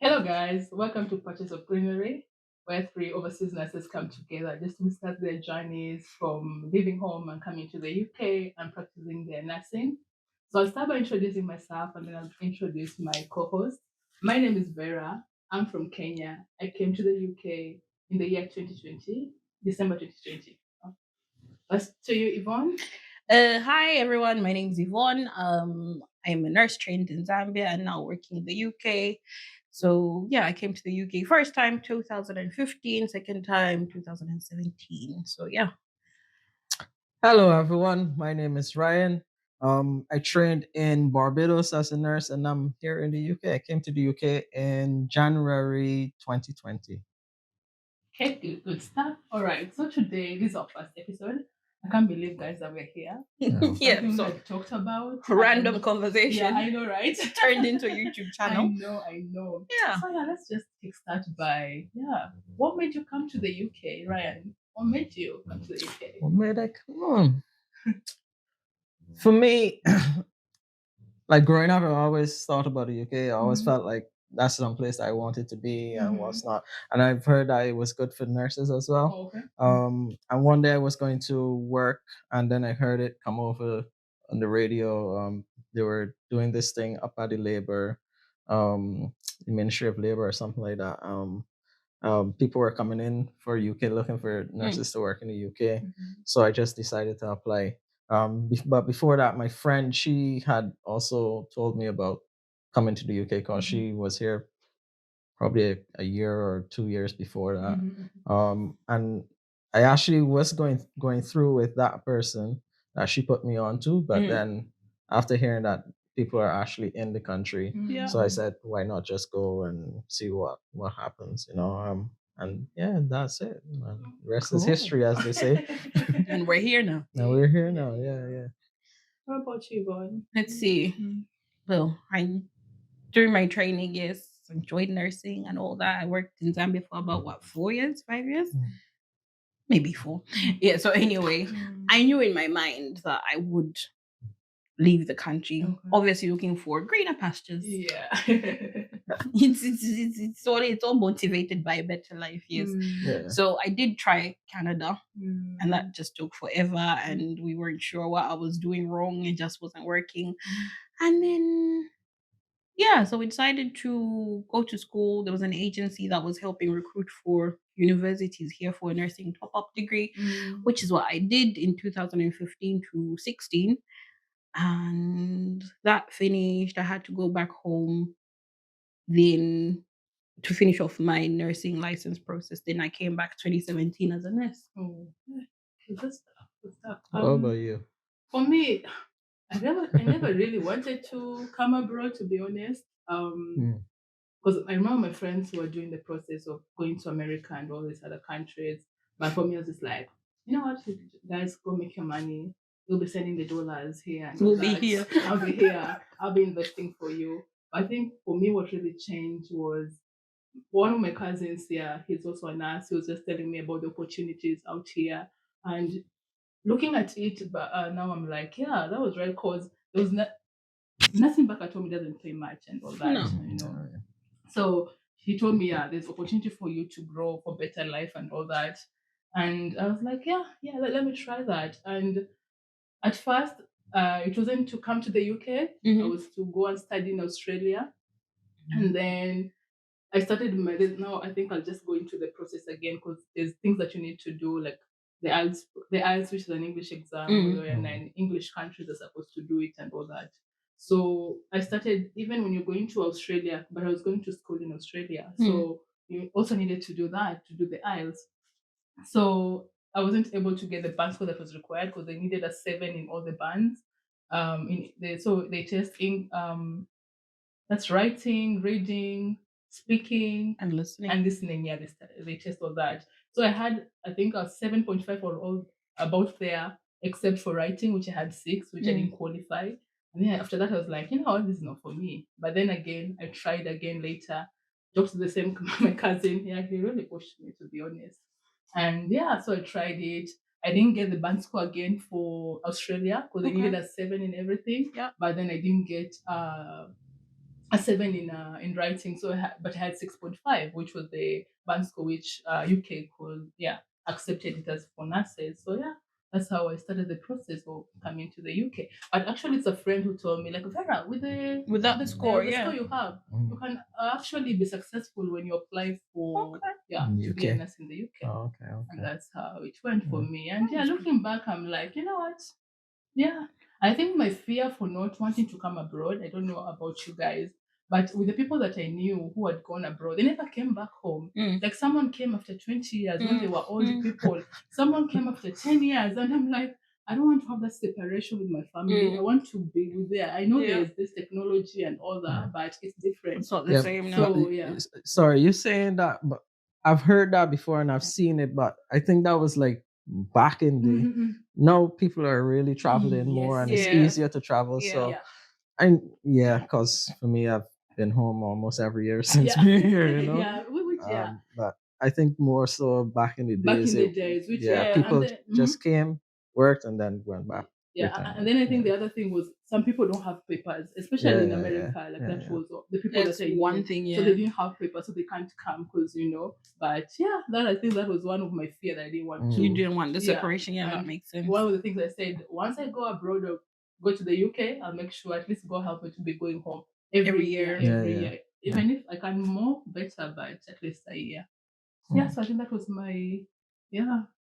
Hello, guys. Welcome to Purchase of Greenery, where three overseas nurses come together just to discuss their journeys from leaving home and coming to the UK and practicing their nursing. So I'll start by introducing myself and then I'll introduce my co-host. My name is Vera. I'm from Kenya. I came to the UK in the year 2020, December 2020. That's to you, Yvonne. Hi everyone, my name is Yvonne. I'm a nurse trained in Zambia and now working in the UK. So yeah, I came to the UK first time 2015, second time 2017. So yeah. Hello, everyone. My name is Ryan. I trained in Barbados as a nurse, and I'm here in the UK. I came to the UK in January 2020. Okay, good stuff. All right. So today, this is our first episode. I can't believe, guys, that we're here. Yeah, Something so I've talked about. random Yeah, conversation I know, right? turned into a YouTube channel. I know. Yeah. So yeah, let's just kickstart by what made you come to the UK, Ryan? What made you come to the UK? What made I come on? For me, like growing up, I always thought about the UK. I always felt like that's some place I wanted to be and what's not. And I've heard that it was good for nurses as well. Oh, okay. And one day I was going to work, and then I heard it come over on the radio. They were doing this thing up at the labor, the Ministry of Labor or something like that. People were coming in for UK looking for nurses to work in the UK. So I just decided to apply. But before that, my friend, she had also told me about coming to the UK because she was here probably a year or 2 years before that. And I actually was going through with that person that she put me on to, but then after hearing that people are actually in the country, Yeah. so I said, why not just go and see what happens, and yeah, that's it. And the rest is Cool. history, as they say. And we're here now. Now we're here now. Yeah. What about you, Yvonne? Let's see. Well, I during my training years, enjoyed nursing and all that. I worked in Zambia for about 4 years, 5 years, maybe 4. Yeah. So anyway, I knew in my mind that I would leave the country. Okay. Obviously, looking for greener pastures. Yeah. It's all motivated by a better life. Yes. Yeah. So I did try Canada, Mm. and that just took forever, and we weren't sure what I was doing wrong. It just wasn't working, and then. Yeah, so we decided to go to school. There was an agency that was helping recruit for universities here for a nursing top up degree, which is what I did in 2015 to 16. And that finished. I had to go back home then to finish off my nursing license process. Then I came back 2017 as a nurse. Oh, yeah. Good stuff. Good stuff. What about you? For me, I never really wanted to come abroad, to be honest. Because I remember my friends who were doing the process of going to America and all these other countries. But for me, I was just like, you know what, guys, go make your money. You'll be sending the dollars here. And all We'll be that. here. I'll be here. I'll be investing for you. I think for me, what really changed was one of my cousins here. He's also a nurse. He was just telling me about the opportunities out here. And looking at it, but now I'm like, yeah, that was right. Because there was nothing back at home. It doesn't pay much and all that, No. you know. So he told me, yeah, there's opportunity for you to grow for better life and all that. And I was like, yeah, let me try that. And at first, it wasn't to come to the UK. I was to go and study in Australia. And then I started now I think I'll just go into the process again because there's things that you need to do, like the IELTS, which is an English exam, and then English countries are supposed to do it and all that. So I started even when you're going to Australia, but I was going to school in Australia. So you also needed to do that, to do the IELTS. So I wasn't able to get the band score that was required because they needed a 7 in all the bands. So they test in that's writing, reading, speaking, And listening. and listening. Yeah, they test all that. So I had, I think, a 7.5 or all about there, except for writing, which I had 6, which I didn't qualify. And then after that, I was like, you know what, this is not for me. But then again, I tried again later. Talked to the same my cousin. Yeah, he really pushed me, to be honest. And yeah, so I tried it. I didn't get the band score again for Australia because I needed a 7 in everything. Yeah. But then I didn't get a 7 in writing. So but I had 6.5, which was the band score which UK could accepted it as for nurses. So yeah, that's how I started the process of coming to the UK. But actually, it's a friend who told me, like, Vera, with Without the score, the yeah. score you have, you Mm. can actually be successful when you apply for Okay. In to be a UK. nurse in the UK. Oh, okay, And okay. that's how it went for Mm. me. And yeah, looking back, I'm like, you know what? Yeah, I think my fear for not wanting to come abroad, I don't know about you guys, but with the people that I knew who had gone abroad, they never came back home. Mm. Like someone came after 20 years when they Mm. were old Mm. people, someone came after 10 years, and I'm like, I don't want to have that separation with my family. I want to be with there. I know Yeah. there's this technology and all that, but it's different. It's not the Yeah, same now. but So, yeah. sorry, you're saying that, but I've heard that before and I've seen it, but I think that was like back in the. Mhm. Now people are really traveling more and it's Yeah. easier to travel. Yeah. So Yeah. because for me, I've been home almost every year since Yeah. being here, you know. Yeah, yeah. But I think more so back in the Back days, in the days, which yeah, yeah, and people then just came, worked, and then went back. yeah, Return and home. then I think Yeah. the other thing was some people don't have papers, especially in Yeah, yeah, America. Like yeah, that yeah. was the people That's that I knew. one thing, So yeah. they didn't have papers, so they can't come because But yeah, that I think that was one of my fear that I didn't want to. You didn't want the Yeah, separation, yeah, that and makes sense. one of the things I said, once I go abroad or go to the UK, I'll make sure at least God help me to be going home every year, Yeah, every yeah. year. Even if I can more better, but at least a year. Yeah, so I think that was my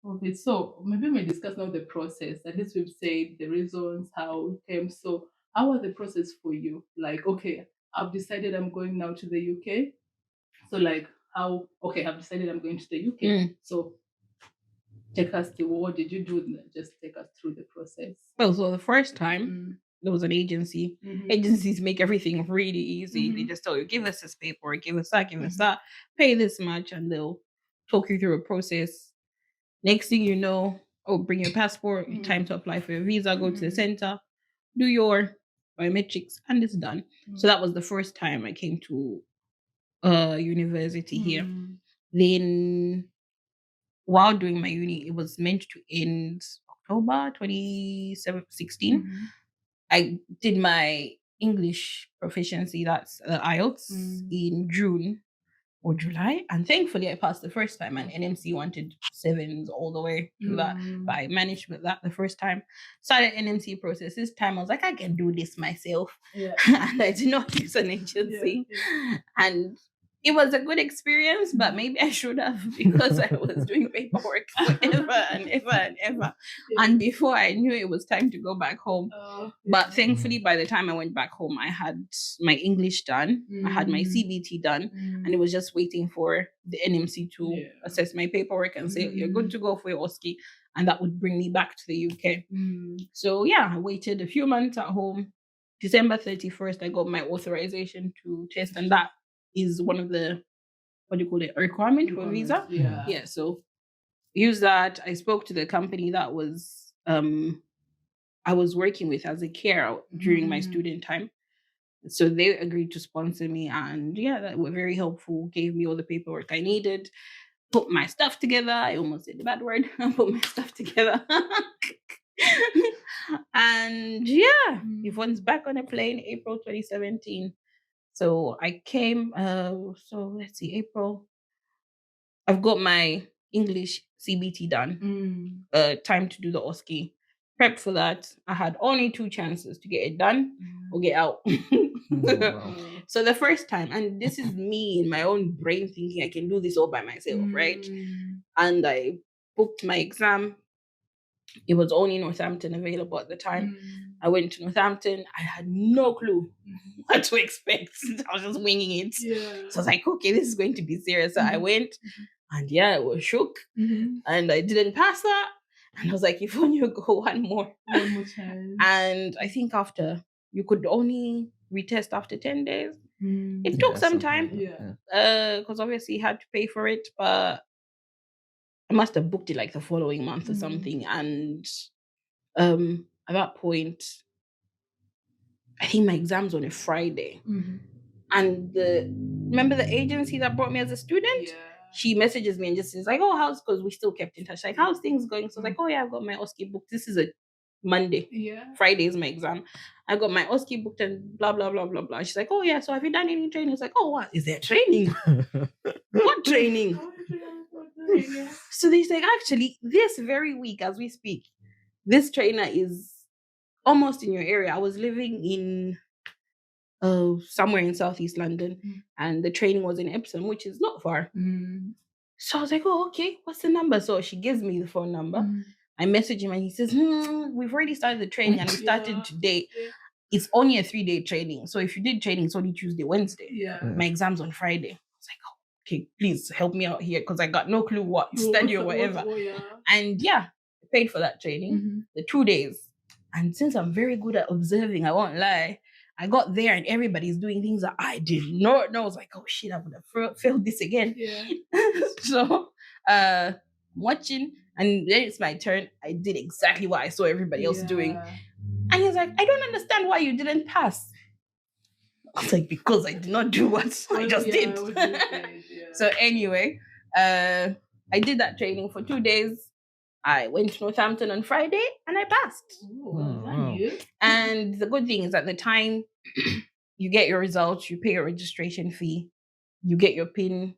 of it. So maybe we discuss now the process. At least we've said the reasons how it came. So how was the process for you? Like, okay, I've decided I'm going now to the UK. So like how okay, I've decided I'm going to the UK. So take us to what did you do? Just take us through the process. Well, so the first time Mm. there was an agency. Mhm. Agencies make everything really easy. They Mhm. just tell you, give us this paper, give us that, pay this much, and they'll talk you through a process. Next thing you know, oh, bring your passport, time to apply for your visa, go to the center, do your biometrics, and it's done. So that was the first time I came to university here. Then while doing my uni, it was meant to end October 2016. I did my English proficiency, that's IELTS, in June or July. And thankfully, I passed the first time, and NMC wanted sevens all the way through that. But I managed with that the first time. Started NMC process. This time, I was like, I can do this myself. Yeah. And I did not use an agency. And it was a good experience, but maybe I should have, because I was doing paperwork forever and ever and ever. And before I knew it was time to go back home. But thankfully, by the time I went back home, I had my English done, I had my CBT done, and it was just waiting for the NMC to assess my paperwork and say, you're good to go for your OSCE. And that would bring me back to the UK. So yeah, I waited a few months at home. December 31st, I got my authorization to test, and that is one of the, what do you call it, a requirement for a visa. Yeah, so use that. I spoke to the company that was I was working with as a carer during my student time. So they agreed to sponsor me, and yeah, that were very helpful, gave me all the paperwork I needed, put my stuff together. I almost said the bad word. Put my stuff together. And yeah, Yvonne's back on a plane, April 2017. So I came, so let's see, April. I've got my English CBT done. Time to do the OSCE. Prep for that. I had only 2 chances to get it done or get out. Wow. So the first time, and this is me in my own brain thinking I can do this all by myself, right? And I booked my exam. It was only Northampton available at the time. I went to Northampton. I had no clue what to expect. I was just winging it. So I was like, okay, this is going to be serious. So I went, and yeah, I was shook. And I didn't pass that. And I was like, if only you go one more time. And I think after, you could only retest after 10 days. It took some time. Because obviously you had to pay for it, but I must have booked it like the following month or something. And at that point, I think my exam's on a Friday. And remember the agency that brought me as a student? She messages me and just says like, oh, how's, because we still kept in touch. Like, how's things going? So I was like, oh yeah, I've got my OSCE book. This is a Monday. Yeah. Friday is my exam. I got my OSCE booked and blah blah blah blah blah. She's like, oh yeah, so have you done any training? It's like, oh, what is there training? What training? Yeah. So they like, actually, this very week as we speak, this trainer is almost in your area. I was living in somewhere in Southeast London, and the training was in Epsom, which is not far. So I was like, oh, okay, what's the number? So she gives me the phone number. I message him and he says, we've already started the training and we started today. Yeah. It's only a 3-day training. So if you did training, it's only Tuesday, Wednesday. Yeah. My exam's on Friday. I was like, oh, okay, please help me out here because I got no clue what to study or whatever. And yeah, I paid for that training, the 2 days. And since I'm very good at observing, I won't lie, I got there and everybody's doing things that I did not know. I was like, oh shit, I would have failed this again. Yeah. So watching, and then it's my turn. I did exactly what I saw everybody else doing. And he's like, I don't understand why you didn't pass. I was like, because I did not do what I just did. So anyway, I did that training for 2 days. I went to Northampton on Friday and I passed. Wow. And the good thing is at the time you get your results, you pay your registration fee, you get your PIN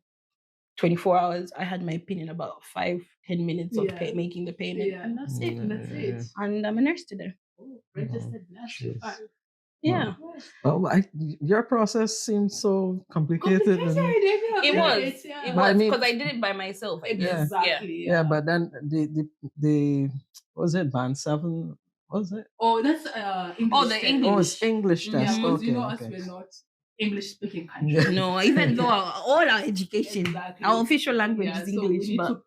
24 hours. I had my PIN in about 5-10 minutes of making the payment. And that's it. And I'm a nurse today. Oh, registered nurse. Yeah. Well, your process seems so complicated. It was. Yeah. It was because I did it by myself. Exactly. Yeah, but then the what was it, band 7? What was it? Oh, that's English. Oh, the English. Oh, it's English test. Yeah, because Okay, you know okay. us, we're not English speaking country. No, even though all our education, our official language is English, so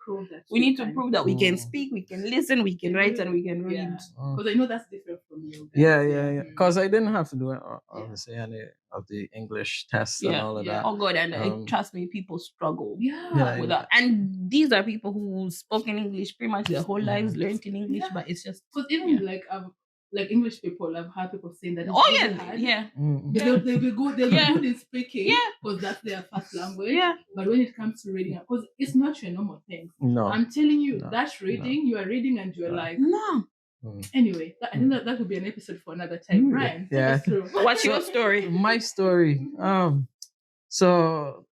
we need to prove that we can speak, we can listen, we can write, and we can read. Because I know that's different from you. Yeah. Because I didn't have to do it, obviously, any of the English tests and all of that. Oh God, and trust me, people struggle with that. Yeah. And these are people who spoke in English pretty much their whole lives, learned in English, but it's just because even like English people, I've heard people saying that. Oh yeah. They'll be good in speaking because that's their first language. Yeah. But when it comes to reading, because it's not your normal thing. No. I'm telling you, that's reading. You are reading and you're like, no. Anyway, I think that would be an episode for another time. Brian, take us through. What's your story? My story. So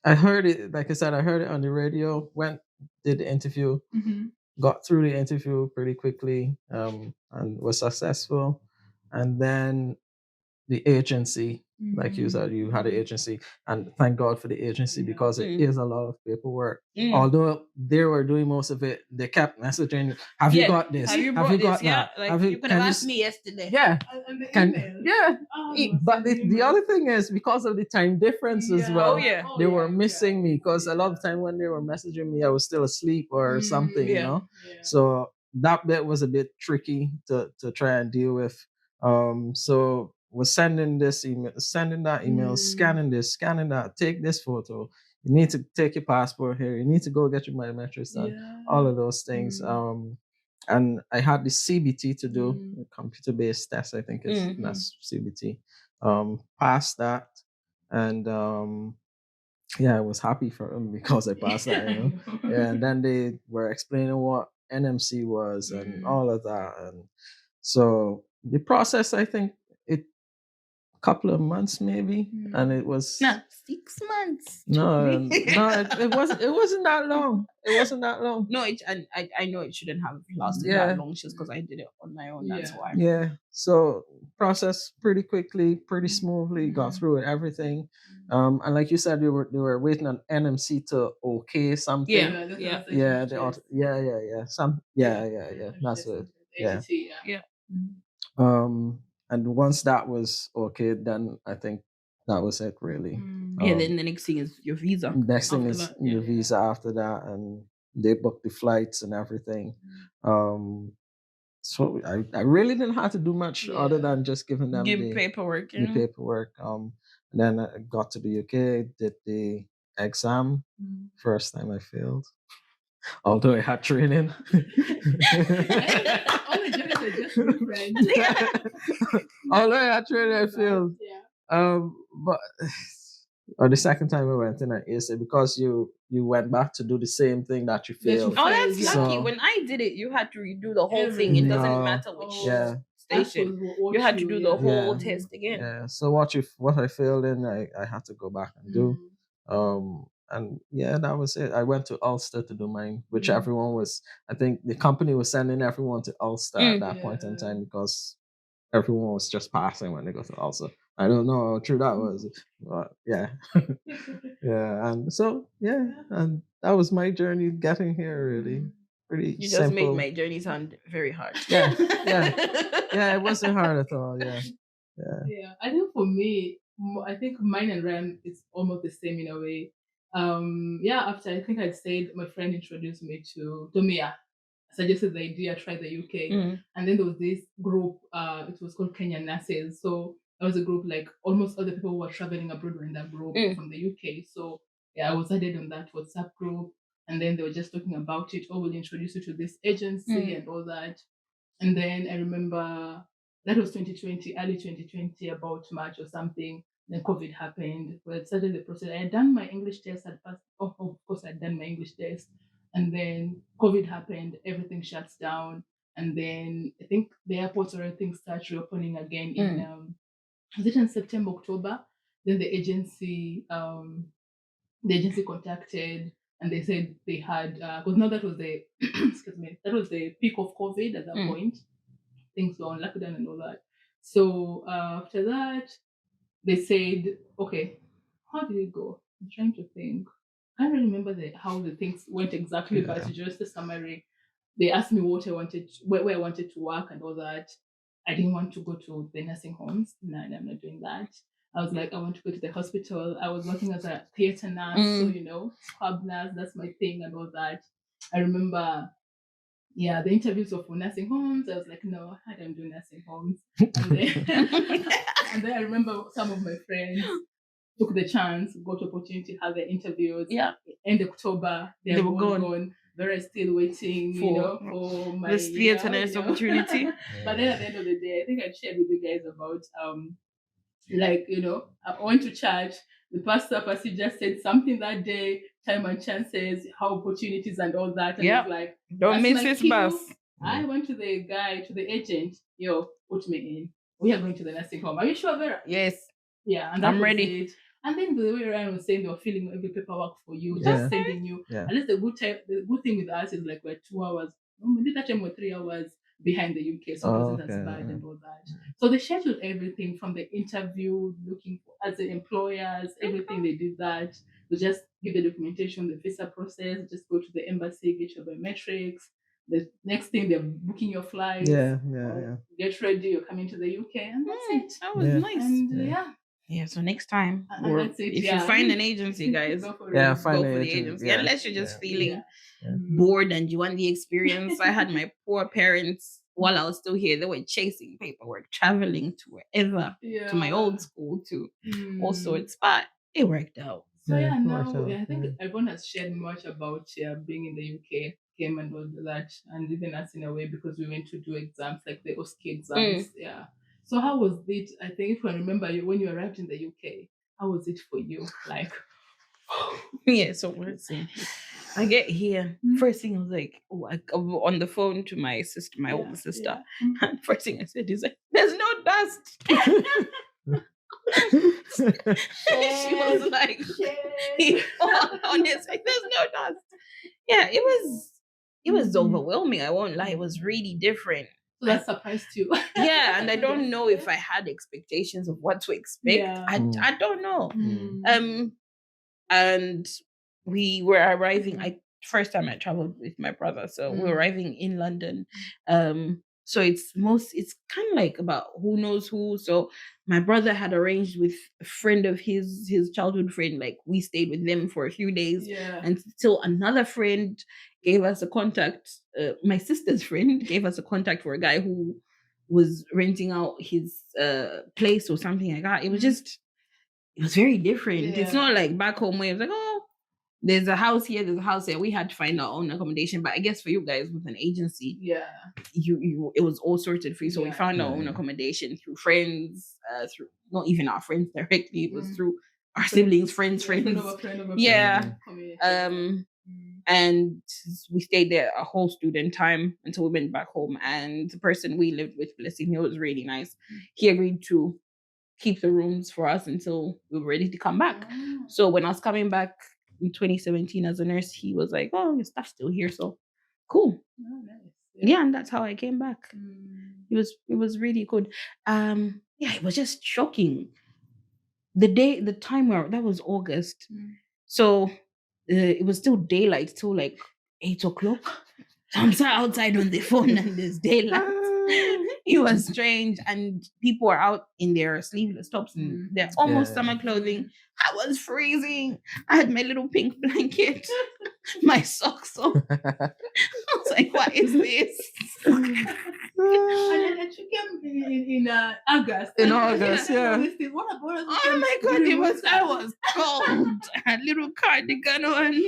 I heard it. Like I said, I heard it on the radio. Did the interview. Got through the interview pretty quickly, and was successful. And then the agency, like you said, you had an agency, and thank God for the agency because it is a lot of paperwork. Although they were doing most of it, they kept messaging, "Have you got this? Have you got that? that? Like you could have asked me yesterday." Yeah. And the email. But the other thing is because of the time difference as well. They were missing me because a lot of time when they were messaging me, I was still asleep or something, you know. So that bit was a bit tricky to try and deal with. So was sending this email, sending that email, scanning this, scanning that, take this photo. You need to take your passport here. You need to go get your biometrics done. All of those things. And I had the CBT to do, computer-based test, I think that's CBT. Passed that. And I was happy for them because I passed that, you know. And then they were explaining what NMC was and all of that. And so the process, I think, couple of months maybe, and it was 6 months. No, it wasn't that long. It wasn't that long. No, I know it shouldn't have lasted that long just because I did it on my own. That's why. Yeah. So process pretty quickly, pretty smoothly, got through it, everything. And like you said, they were waiting on NMC to okay something. Yeah. That's it. Yeah. And once that was okay, then I think that was it really. Then the next thing is your visa. Next thing is your visa after that, and they booked the flights and everything. So I really didn't have to do much other than just giving them the paperwork. The paperwork. And then I got to the UK, did the exam. First time I failed. Although I had training. Although I had training, I failed. But or the second time we went in at ASA, because you went back to do the same thing that you That you failed. Oh, that's Yeah. lucky. So- When I did it, you had to redo the whole thing. It doesn't No. matter which Yeah. That station. was what You had to do the whole Yeah. test again. Yeah. So what I failed in, I had to go back and do. And yeah, that was it. I went to Ulster to do mine, which everyone was. I think the company was sending everyone to Ulster at that point in time because everyone was just passing when they go to Ulster. I don't know how true that was, but yeah, yeah. And so yeah, and that was my journey getting here. Really, pretty You just simple. made my journey sound very hard. Yeah, yeah. It wasn't hard at all. Yeah. Yeah, I think for me, I think mine and Ryan is almost the same in a way. Yeah, after I think I'd said my friend introduced me to Tomia, suggested the idea, try the UK, and then there was this group. It was called Kenyan Nurses. So that was a group like almost all the people who were traveling abroad were in that group from the UK. So yeah, I was added on that WhatsApp group, and then they were just talking about it. Oh, we'll introduce you to this agency and all that. And then I remember that was 2020, early 2020, about March or something. Then COVID happened. We had started the process. I had done my English test at first. Oh, of course, I'd done my English test. And then COVID happened. Everything shuts down. And then I think the airports or everything starts reopening again in, was it in September, October? Then the agency contacted and they said they had because now that was the excuse me, that was the peak of COVID at that point. Things were on lockdown and all that. So after that, they said, okay, how did it go? I'm trying to think. I can't really remember how the things went exactly, but it's just a summary. They asked me what I wanted, where I wanted to work and all that. I didn't want to go to the nursing homes. No, I'm not doing that. I was like, I want to go to the hospital. I was working as a theater nurse, so scrub nurse, that's my thing and all that. I remember, yeah, the interviews were for nursing homes. I was like, no, I don't do nursing homes. And then I remember some of my friends took the chance, got opportunity to have the interviews. Yeah. End October, they were gone. They're still waiting, for my this theater nurse opportunity. But then at the end of the day, I think I shared with you guys about I went to church. The pastor just said something that day, time and chances, how opportunities and all that. And it's like, don't miss this bus. I went to the agent, put me in. We are going to the nursing home. Are you sure, Vera? Yes. Yeah, and I'm ready. It. And then the way Ryan was saying, they were filling every paperwork for you, just sending you. At least the good thing with us is like we're 2 hours. Maybe that time we're 3 hours behind the UK, so it wasn't as bad and all that. So they scheduled everything from the interview, looking for as the employers, everything they did that. They just give the documentation, the visa process, just go to the embassy, get your biometrics. The next thing they're booking your flights. Get ready, you're coming to the UK, and that's it. That was nice. And yeah, so next time, that's it, if you find an agency, guys, go for the agency. Unless you're just feeling bored and you want the experience. I had my poor parents while I was still here. They were chasing paperwork, traveling to wherever, to my old school, to all sorts, but it worked out. So now I think everyone has shared much about being in the UK, came and all that, and even us in a way because we went to do exams like the OSCE exams. Yeah. So how was it? I think if I remember you when you arrived in the UK, how was it for you? Like, yeah. So let's see. I get here. First thing I was like, I go on the phone to my sister, my older sister. And first thing I said is like, "There's no dust." She was like, honest, like, "There's no dust." Yeah, it was overwhelming. I won't lie, it was really different. So that surprised you. Yeah, and I don't know if I had expectations of what to expect. I don't know. And we were arriving. First time I traveled with my brother, so we were arriving in London. So it's kind of like about who knows who. So my brother had arranged with a friend of his childhood friend. Like we stayed with them for a few days, until another friend gave us a contact. My sister's friend gave us a contact for a guy who was renting out his place or something like that. It was very different. Yeah. It's not like back home where it's like, oh, there's a house here, there's a house there. We had to find our own accommodation. But I guess for you guys with an agency, you it was all sorted for you. So we found our own accommodation through friends, through not even our friends directly. It was through our siblings, friends. Friend of a friend of a Yeah. friend. Community. And we stayed there a whole student time until we went back home. And the person we lived with, bless him, he was really nice. He agreed to keep the rooms for us until we were ready to come back. So when I was coming back in 2017 as a nurse, he was like, "Oh, your stuff's still here, so cool." Oh, nice. Yeah, and that's how I came back. It was really good. Yeah, it was just shocking. The time where that was August, so it was still daylight till like 8 o'clock. So I'm sat outside on the phone and there's daylight. It was strange, and people are out in their sleeveless tops and they're almost summer clothing. I was freezing. I had my little pink blanket, my socks on. I was like, "What is this?" And then she came in August. In August, yeah. What about us? Oh my god, I was cold. I had a little cardigan on.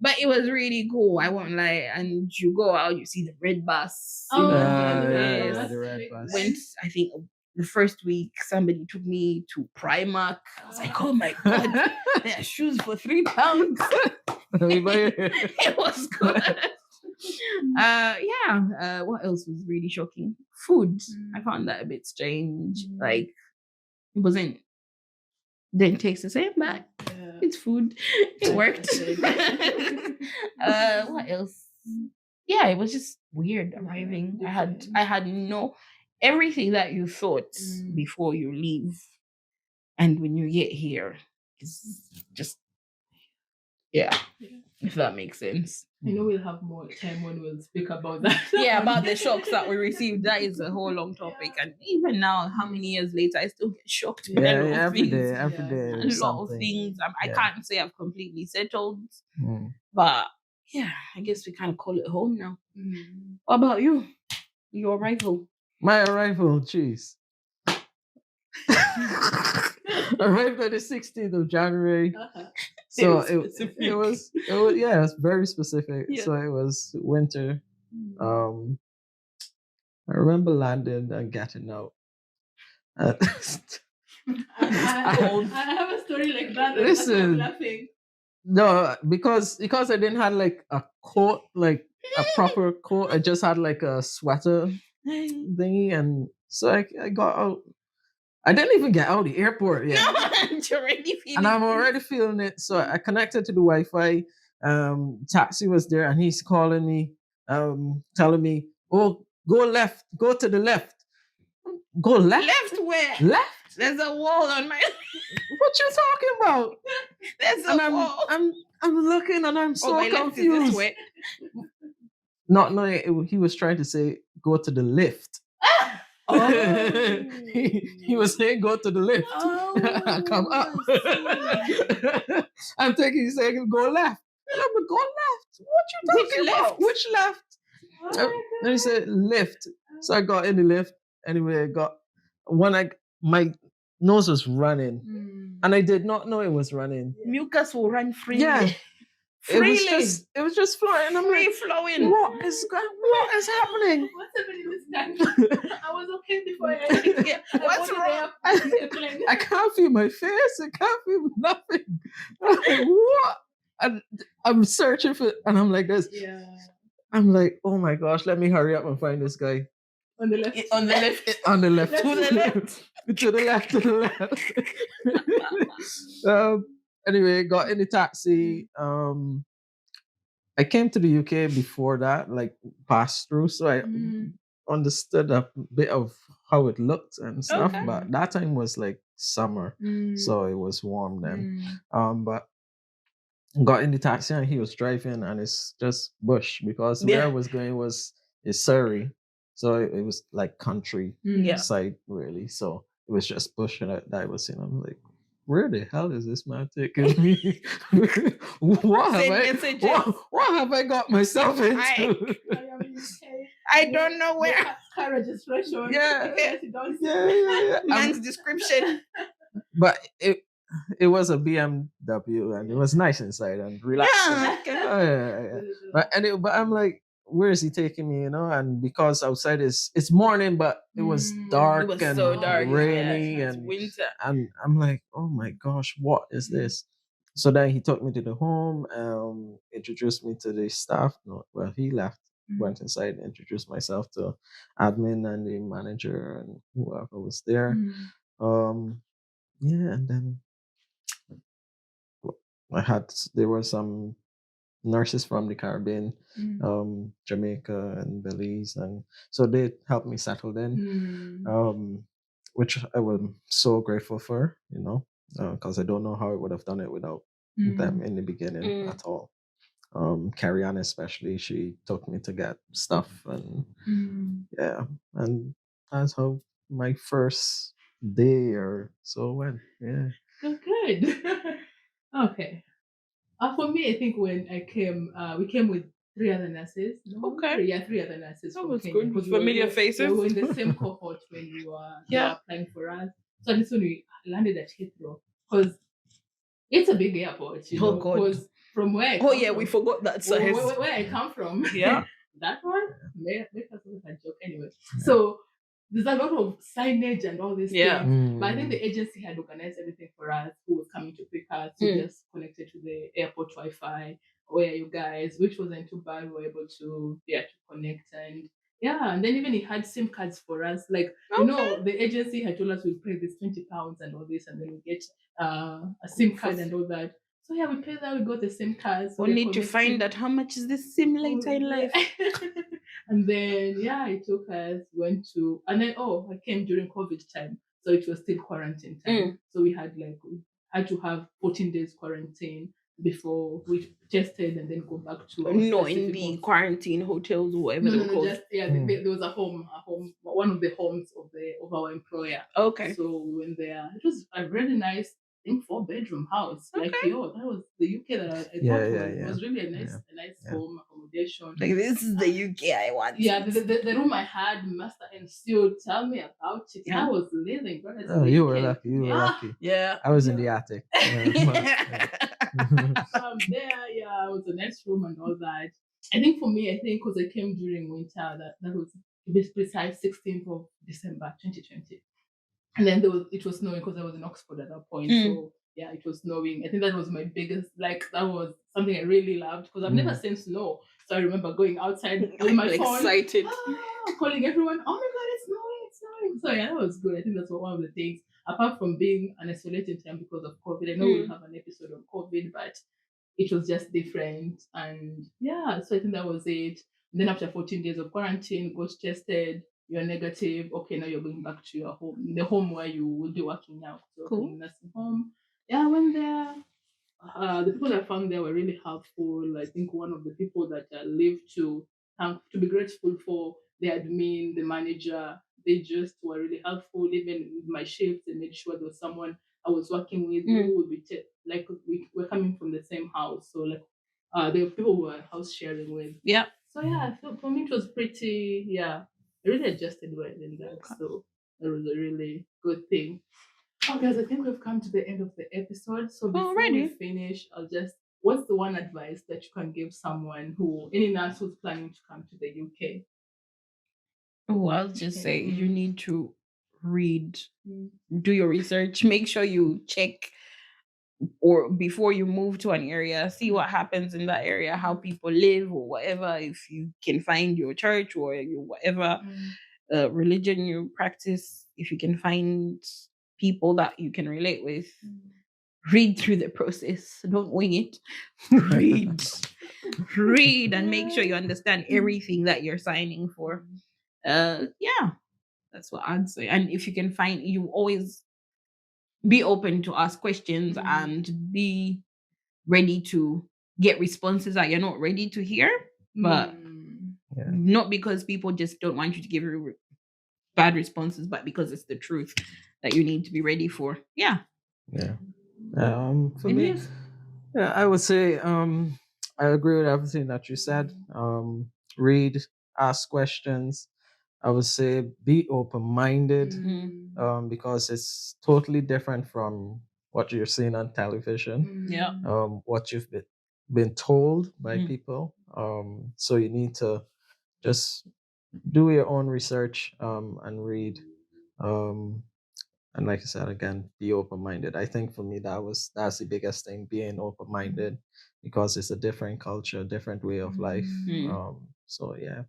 But it was really cool, I won't lie. And you go out, you see the red bus. Oh, yeah, the red bus. Went, I think the first week somebody took me to Primark. I was like, oh my god, there are shoes for £3. It was good. What else was really shocking? Food. I found that a bit strange. Like didn't taste the same, but it's food. It worked. What else? Yeah, it was just weird arriving. I had everything that you thought before you leave, and when you get here, it's just if that makes sense. I know we'll have more time when we'll speak about that. Yeah, about the shocks that we received. That is a whole long topic, and even now, how many years later, I still get shocked. Every day. A lot of things. I can't say I've completely settled, but yeah, I guess we kind of call it home now. What about you? Your arrival? My arrival, jeez. Arrived on the 16th of January. So it was very specific. Yeah. So it was winter. I remember landing and getting out. I have a story like that. Listen, I'm laughing. No, because I didn't have like a coat, like a proper coat. I just had like a sweater thingy, and so I got out. I didn't even get out of the airport yet. And I'm already feeling it. So I connected to the Wi-Fi. Taxi was there, and he's calling me, telling me, "Oh, go left, go to the left." Go left? Left where? Left? There's a wall on my. What you talking about? There's a wall. I'm looking and I'm so my confused. Left is this way. Not knowing he was trying to say go to the lift. Oh. he was saying go to the lift. Come up. I'm thinking he's saying go left. And I'm like, go left. What you talking about? Which left? And he said lift. So I got in the lift. Anyway, my nose was running, and I did not know it was running. Mucus will run freely. Yeah, freely. It was just flowing. I'm free like, flowing. What is happening? What's happening this time? I was okay before I What's wrong? I can't feel my face. I can't feel nothing. I'm like, what? And I'm searching for, and I'm like this. Yeah. I'm like, oh my gosh, let me hurry up and find this guy. On the left. On the left. To the left. To the left. Anyway, got in the taxi. I came to the UK before that, like passed through, so I understood a bit of how it looked and stuff. Okay. But that time was like summer, so it was warm then. But got in the taxi and he was driving, and it's just bush because where I was going is Surrey. So it was like country side, really. So it was just bush that I was in. I'm like, where the hell is this man taking me? What have I got myself into? I don't know where. Car registration. Yeah. Man's description. But it was a BMW, and it was nice inside and relaxing. Yeah. But I'm like, where is he taking me? And because outside it's morning, but it was It dark was and so dark. rainy, Yeah, it's winter. and I'm like, oh my gosh, what is this? So then he took me to the home, introduced me to the staff. No, well, he left, went inside, introduced myself to admin and the manager and whoever was there. Um, yeah, and then there were some nurses from the Caribbean, Jamaica and Belize, and so they helped me settle in, which I was so grateful for, because I don't know how I would have done it without them in the beginning at all. Carrie Ann especially, she took me to get stuff, and yeah, and that's how my first day or so went. Yeah. Oh, good. Okay. For me, I think when I came, we came with three other nurses. No, Okay. three other nurses That from was Kenya. good. Because Familiar faces. We were in the same cohort when they were applying for us. So this when we landed at Heathrow, because it's a big airport, Oh, God. Because from where I Oh come yeah, from, we forgot that size. where I come from, Yeah. that one, make us look a joke anyway. So there's a lot of signage and all these things. But I think the agency had organized everything for us, who was coming to pick us, so just connected to the airport Wi-Fi. Where are you guys? Which wasn't too bad. We were able to connect, and then even he had SIM cards for us. Like the agency had told us we'll pay this £20 and all this, and then we get a SIM card and all that. So yeah, we paid that. We got the SIM cards. So we need to find out how much is this SIM later in life. And then it took us, went to, and then I came during COVID time, so it was still quarantine time. So we had to have 14 days quarantine before we tested and then go back to in the quarantine hotels or whatever they were called. Just there was a home, one of the homes of our employer. Okay. So we went there. It was a really nice, I think, 4-bedroom house. Okay. That was the UK that I thought it was really a nice home accommodation. Like, this is the UK I want. Yeah, the room I had, master and steward, tell me about it. Yeah. I was living. You were lucky. You were lucky. Yeah. I was in the attic. There, it was a nice room and all that. I think for me, because I came during winter, that was, to be precise, 16th of December 2020. And then it was snowing because I was in Oxford at that point. So yeah, it was snowing. I think that was my biggest, that was something I really loved, because I've never seen snow. So I remember going outside with my phone, excited, calling everyone, oh my God, it's snowing. So yeah, that was good. I think that's one of the things, apart from being an isolated time because of COVID. I know we'll have an episode on COVID, but it was just different. And yeah, so I think that was it. And then after 14 days of quarantine, got tested, you're negative. Okay, now you're going back to your home, the home where you will be working now. So cool. Nursing home. Yeah, I went there. The people I found there were really helpful. I think one of the people that I live to be grateful for, the admin, the manager, they just were really helpful. Even with my shifts, they made sure there was someone I was working with who would be we're coming from the same house. So the people we were house sharing with. Yeah. So yeah, I felt for me it was pretty, I really adjusted well in that. Okay. So that was a really good thing. Oh, guys, I think we've come to the end of the episode. So before we finish, what's the one advice that you can give someone any nurse who's planning to come to the UK? Oh, I'll just say you need to read, do your research, make sure you check, or before you move to an area, see what happens in that area, how people live or whatever. If you can find your church or your whatever religion you practice, if you can find people that you can relate with, read through the process. Don't wing it. Read and make sure you understand everything that you're signing for. Yeah, that's what I'd say. And if you can find, you always be open to ask questions and be ready to get responses that you're not ready to hear, but not because people just don't want you to give you bad responses, but because it's the truth that you need to be ready for. Yeah. For me, I would say I agree with everything that you said. Read, ask questions. I would say be open-minded, because it's totally different from what you're seeing on television. Yeah. What you've been told by people. So you need to just do your own research and read. Um, and like I said again, be open minded. I think for me that's the biggest thing, being open minded, because it's a different culture, different way of life. So yeah.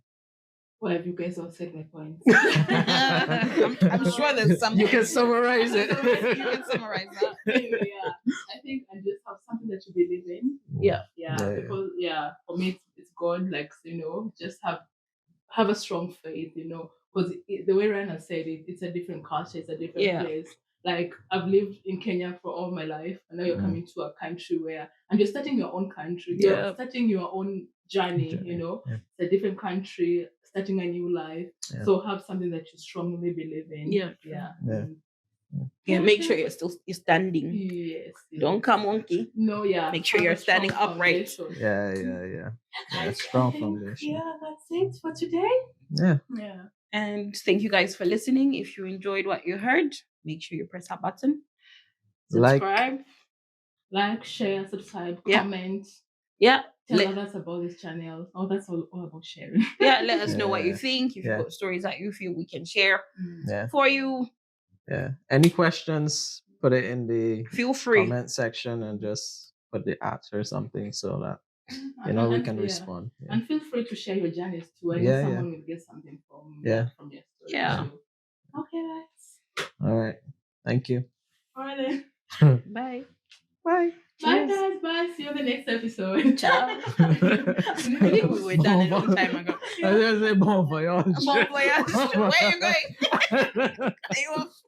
Well, have you guys all said my points? I'm sure there's something. You can summarize it. You can summarize that. Anyway, yeah, I think I just have something that you believe in. Yeah. Because for me it's God. Like, just have a strong faith. Because the way Ryan said it, it's a different culture, it's a different place. Like, I've lived in Kenya for all my life, and now you're coming to a country and you're starting your own country. You're starting your own journey. It's a different country, starting a new life. Yeah. So have something that you strongly believe in. Make sure you're standing. Yes. Don't come wonky. No, Make sure you're standing upright. Yeah. Strong foundation. Yeah, that's it for today. Yeah. And thank you guys for listening. If you enjoyed what you heard, make sure you press that button. Subscribe. Like, share, subscribe, comment. Yeah. Tell others about this channel. Oh, that's all about sharing. Yeah, let us know what you think. If you've got stories that you feel we can share for you. Yeah. Any questions, put it in the feel free comment section and just put the answer or something so that we can respond. Yeah. And feel free to share your journeys too. I think someone will get something from your story. Yeah. So, okay, guys. All right. Thank you. All right then. Bye. Bye, guys. Bye. See you in the next episode. Ciao. We were done a long time ago. I was going to say bon voyage. Bon voyage. Where are you going? Are you off?